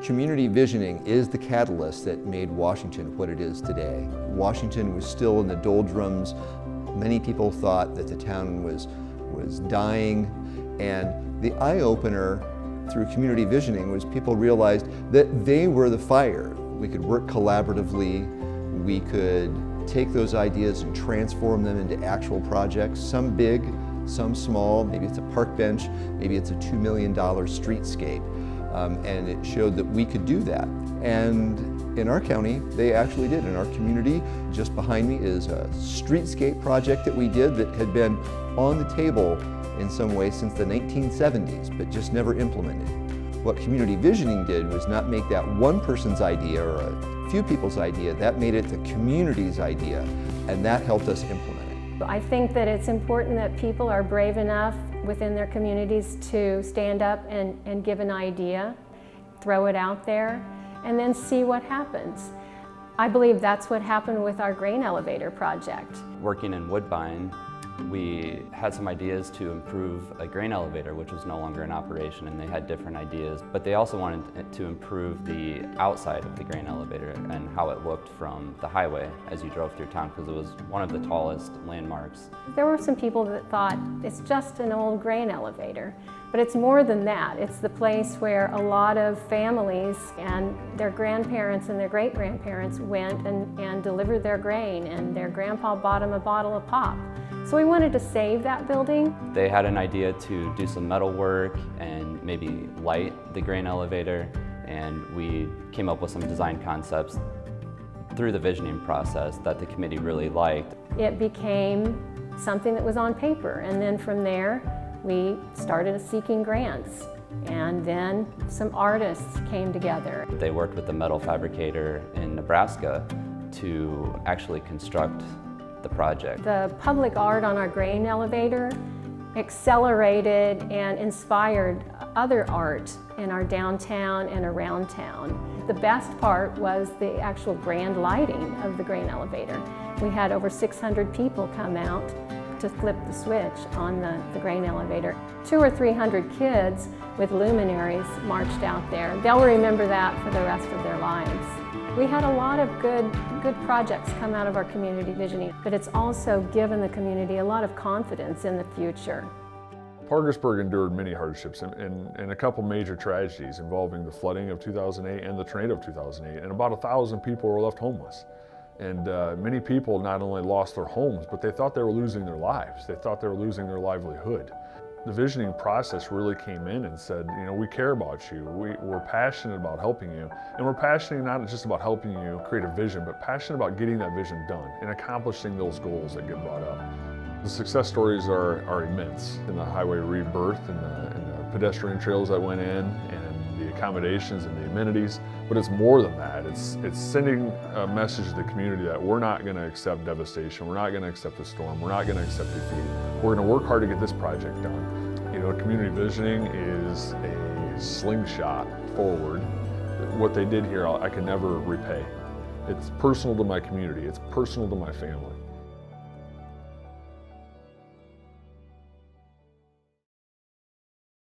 Community visioning is the catalyst that made Washington what it is today. Washington was still in the doldrums. Many people thought that the town was dying, and the eye-opener through community visioning was people realized that they were the fire. We could work collaboratively, we could take those ideas and transform them into actual projects, some big, some small. Maybe it's a park bench, maybe it's a $2 million streetscape. And it showed that we could do that. And in our county, they actually did. In our community, just behind me is a streetscape project that we did that had been on the table in some way since the 1970s, but just never implemented. What community visioning did was not make that one person's idea or a few people's idea, that made it the community's idea, and that helped us implement it. I think that it's important that people are brave enough within their communities to stand up and give an idea, throw it out there, and then see what happens. I believe that's what happened with our grain elevator project. Working in Woodbine, we had some ideas to improve a grain elevator, which was no longer in operation, and they had different ideas. But they also wanted to improve the outside of the grain elevator and how it looked from the highway as you drove through town, because it was one of the tallest landmarks. There were some people that thought it's just an old grain elevator, but it's more than that. It's the place where a lot of families and their grandparents and their great-grandparents went and delivered their grain, and their grandpa bought them a bottle of pop. So we wanted to save that building. They had an idea to do some metal work and maybe light the grain elevator, and we came up with some design concepts through the visioning process that the committee really liked. It became something that was on paper, and then from there we started seeking grants, and then some artists came together. They worked with the metal fabricator in Nebraska to actually construct the project. The public art on our grain elevator accelerated and inspired other art in our downtown and around town. The best part was the actual grand lighting of the grain elevator. We had over 600 people come out to flip the switch on the grain elevator. 200 or 300 kids with luminaries marched out there. They'll remember that for the rest of their lives. We had a lot of good projects come out of our community visioning, but it's also given the community a lot of confidence in the future. Parkersburg endured many hardships and a couple major tragedies involving the flooding of 2008 and the tornado of 2008, and about 1,000 people were left homeless. And many people not only lost their homes, but they thought they were losing their lives. They thought they were losing their livelihood. The visioning process really came in and said, you know, we care about you. We're passionate about helping you. And we're passionate not just about helping you create a vision, but passionate about getting that vision done and accomplishing those goals that get brought up. The success stories are immense in the highway rebirth and the pedestrian trails that went in and the accommodations and the amenities. But it's more than that. It's sending a message to the community that we're not going to accept devastation. We're not going to accept a storm. We're not going to accept defeat. We're going to work hard to get this project done. You know, community visioning is a slingshot forward. What they did here, I can never repay. It's personal to my community. It's personal to my family.